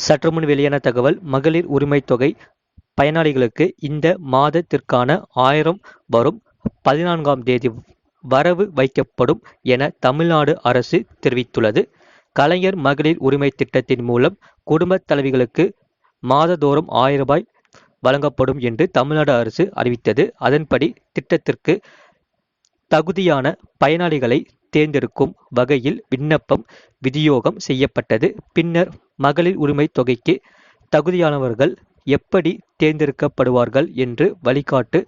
சற்றுமுன் வெளியான தகவல் மகளிர் உரிமைத் தொகை பயனாளிகளுக்கு இந்த மாதத்திற்கான 1000 வரும் 14ஆம் தேதி வரவு வைக்கப்படும் என தமிழ்நாடு அரசு தெரிவித்துள்ளது. கலைஞர் மகளிர் உரிமை திட்டத்தின் மூலம் குடும்பத் தலைவிகளுக்கு மாதந்தோறும் 1000 ரூபாய் வழங்கப்படும் என்று தமிழ்நாடு அரசு அறிவித்தது. அதன்படி திட்டத்திற்கு தகுதியான பயனாளிகளை தேர்ந்தெடுக்கும் வகையில் விண்ணப்பம் விநியோகம் செய்யப்பட்டது. பின்னர் மகளிர் உரிமை தொகைக்கு தகுதியானவர்கள் எப்படி தேர்ந்தெடுக்கப்படுவார்கள் என்று வழிகாட்டு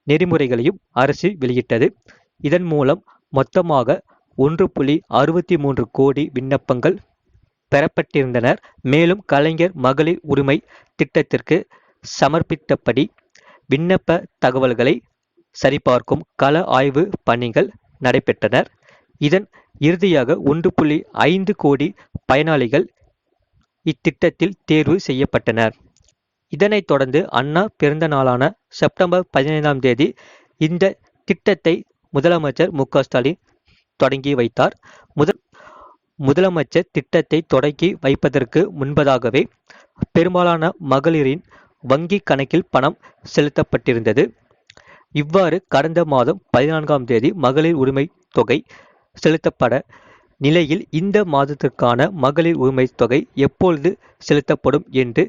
நெறிமுறைகளையும் அரசு வெளியிட்டது. இதன் மூலம் மொத்தமாக 1.63 கோடி விண்ணப்பங்கள் பெறப்பட்டிருந்தனர். மேலும் கலைஞர் மகளிர் உரிமை திட்டத்திற்கு சமர்ப்பித்தபடி விண்ணப்ப தகவல்களை சரிபார்க்கும் கள ஆய்வு பணிகள் நடைபெற்றனர். இதன் இறுதியாக 1.5 கோடி பயனாளிகள் இத்திட்டத்தில் தேர்வு செய்யப்பட்டனர். இதனைத் தொடர்ந்து அண்ணா பிறந்த நாளான செப்டம்பர் 15ஆம் தேதி இந்த திட்டத்தை முதலமைச்சர் மு.க.ஸ்டாலின் தொடங்கி வைத்தார். முதலமைச்சர் திட்டத்தை தொடங்கி வைப்பதற்கு முன்பதாகவே பெரும்பாலான மகளிரின் வங்கி கணக்கில் பணம் செலுத்தப்பட்டிருந்தது. இவ்வாறு கடந்த மாதம் 14ஆம் தேதி மகளிர் உரிமை தொகை செலுத்தப்பட நிலையில் இந்த மாதத்திற்கான மகளிர் உரிமை தொகை எப்பொழுது செலுத்தப்படும் என்று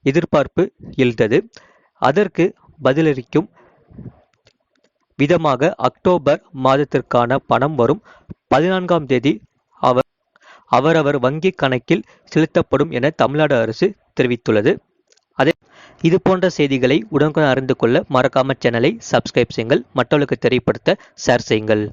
எதிர்பார்ப்பு எழுந்தது. அதற்கு பதிலளிக்கும் விதமாக அக்டோபர் மாதத்திற்கான பணம் வரும் 14ஆம் தேதி அவரவர் வங்கி கணக்கில் செலுத்தப்படும் என தமிழ்நாடு அரசு தெரிவித்துள்ளது. இது போன்ற செய்திகளை உடனுக்குடன் அறிந்து கொள்ள மறக்காம சேனலை சப்ஸ்கிரைப் செய்யுங்கள். மற்றவர்களுக்கு தெரியப்படுத்த ஷேர் செய்யுங்கள்.